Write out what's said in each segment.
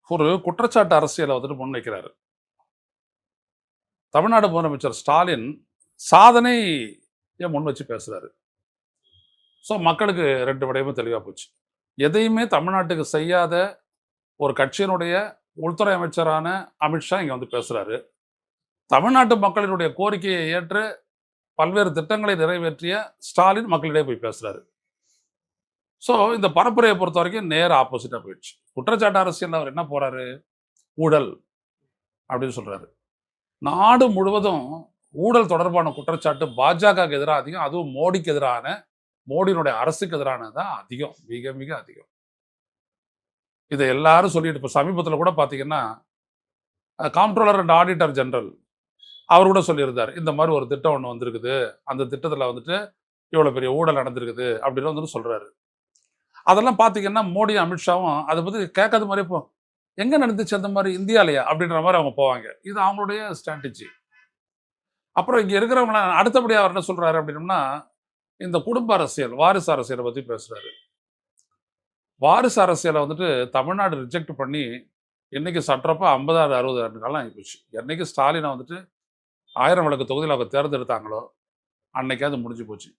ஒரு குற்றச்சாட்டு அரசியலை வந்துட்டு முன்வைக்கிறாரு. தமிழ்நாடு முதலமைச்சர் ஸ்டாலின் சாதனைய முன் வச்சு பேசுறாரு. ஸோ மக்களுக்கு 2 விடயமும் தெளிவா போச்சு. எதையுமே தமிழ்நாட்டுக்கு செய்யாத ஒரு கட்சியினுடைய உள்துறை அமைச்சரான அமித்ஷா இங்க வந்து பேசுறாரு. தமிழ்நாட்டு மக்களினுடைய கோரிக்கையை ஏற்று பல்வேறு திட்டங்களை நிறைவேற்றிய ஸ்டாலின் மக்களிடையே போய் பேசுறாரு. ஸோ இந்த பரப்புரையை பொறுத்த வரைக்கும் நேர் ஆப்போசிட்டா போயிடுச்சு. குற்றச்சாட்டு அரசியல் அவர் என்ன போறாரு? ஊழல் அப்படின்னு சொல்றாரு. நாடு முழுவதும் ஊழல் தொடர்பான குற்றச்சாட்டு பாஜகவுக்கு எதிராக அதிகம். அதுவும் மோடிக்கு எதிரான, மோடியினுடைய அரசுக்கு எதிரானதான் அதிகம், மிக மிக அதிகம். இதை எல்லாரும் சொல்லிட்டு இப்போ சமீபத்தில் கூட பார்த்தீங்கன்னா காம்ப்ட்ரோலர் அண்ட் ஆடிட்டர் ஜெனரல் அவர் கூட சொல்லியிருந்தார், இந்த மாதிரி ஒரு திட்டம் ஒன்று வந்திருக்குது, அந்த திட்டத்தில் வந்துட்டு இவ்வளோ பெரிய ஊழல் நடந்திருக்குது அப்படின்னு வந்துட்டு சொல்றாரு. அதெல்லாம் பார்த்தீங்கன்னா மோடி அமித்ஷாவும் அதை பற்றி கேட்காத மாதிரி இப்போ எங்கே நடந்துச்சு அந்த மாதிரி இந்தியாலையா அப்படின்ற மாதிரி அவங்க போவாங்க. இது அவங்களுடைய ஸ்ட்ராட்டஜி. அப்புறம் இங்கே இருக்கிறவங்க அடுத்தபடியாக அவர் என்ன சொல்றாரு அப்படின்னம்னா, இந்த குடும்ப அரசியல், வாரிசு அரசியலை பற்றி பேசுறாரு. வாரிசு அரசியலை வந்துட்டு தமிழ்நாடு ரிஜெக்ட் பண்ணி இன்னைக்கு சற்றப்ப 50 60 ஆண்டு காலம் ஆகிப்போச்சு. என்னைக்கு ஸ்டாலினை வந்துட்டு 1000 விளக்கு தொகுதியில் அவங்க தேர்ந்தெடுத்தாங்களோ அன்னைக்கு அது முடிஞ்சு போச்சு.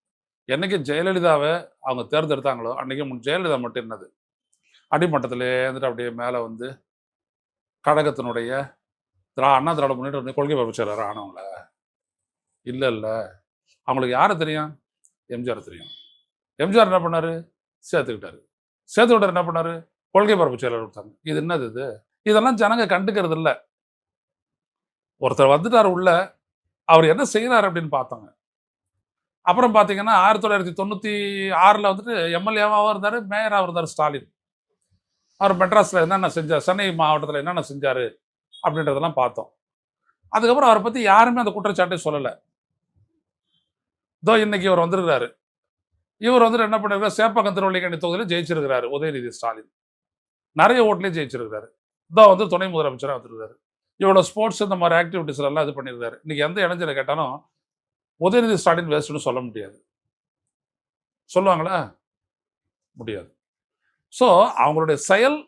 என்னைக்கு ஜெயலலிதாவை அவங்க தேர்ந்தெடுத்தாங்களோ அன்னைக்கு ஜெயலலிதா மட்டும் என்னது அடிமட்டத்திலே இருந்துட்டு அப்படியே மேலே வந்து கழகத்தினுடைய அண்ணா திராவிட முன்னேற்ற கொள்கை பரப்புச்சாரு ஆனவங்கள இல்லை இல்லை, அவங்களுக்கு யாரை தெரியும்? எம்ஜிஆர் தெரியும். எம்ஜிஆர் என்ன பண்ணாரு? சேர்த்துக்கிட்டாரு. சேர்த்துக்கிட்டார் என்ன பண்ணாரு? கொள்கை பரப்பு செயலர் கொடுத்தாங்க. இது என்னது இது? இதெல்லாம் ஜனங்க கண்டுக்கிறது இல்லை. ஒருத்தர் வந்துட்டார் உள்ள, அவர் என்ன செய்யறாரு அப்படின்னு பார்த்தாங்க. அப்புறம் பார்த்தீங்கன்னா 1996 வந்துட்டு எம்எல்ஏவாகவும் இருந்தார், மேயராகவும் இருந்தார் ஸ்டாலின். அவர் மெட்ராஸில் என்னென்ன செஞ்சார், சென்னை மாவட்டத்தில் என்னென்ன செஞ்சார் அப்படின்றதெல்லாம் பார்த்தோம். அதுக்கப்புறம் அவரை பற்றி யாருமே அந்த குற்றச்சாட்டை சொல்லலை. இதோ இன்னைக்கு இவர் வந்துருக்கிறாரு. இவர் வந்துட்டு என்ன பண்ணிருக்காரு? சேப்பாக்கம் திருவள்ளிக்கேணி தொகுதியில் ஜெயிச்சிருக்கிறாரு உதயநிதி ஸ்டாலின். நிறைய ஓட்லேயே ஜெயிச்சிருக்கிறாரு. இதோ வந்து துணை முதலமைச்சராக வந்துருக்காரு. இவ்வளோ ஸ்போர்ட்ஸ் இந்த மாதிரி ஆக்டிவிட்டிஸ் எல்லாம் இது பண்ணியிருக்காரு. இன்னைக்கு எந்த இளைஞரை கேட்டாலும் உதயநிதி ஸ்டாலின் வேஸ்ட்னு சொல்ல முடியாது. சொல்லுவாங்களா? முடியாது. ஸோ அவங்களுடைய செயல்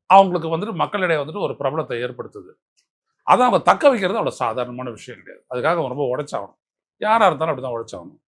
அவங்களுக்கு வந்துட்டு மக்களிடையே வந்துட்டு ஒரு பிரபலத்தை ஏற்படுத்துது. அதை அவங்க தக்க வைக்கிறது அவ்வளோ சாதாரணமான விஷயம் கிடையாது. அதுக்காக அவங்க ரொம்ப உழைச்சாகணும். யாராக இருந்தாலும் அப்படி தான் உழைச்சாகணும்.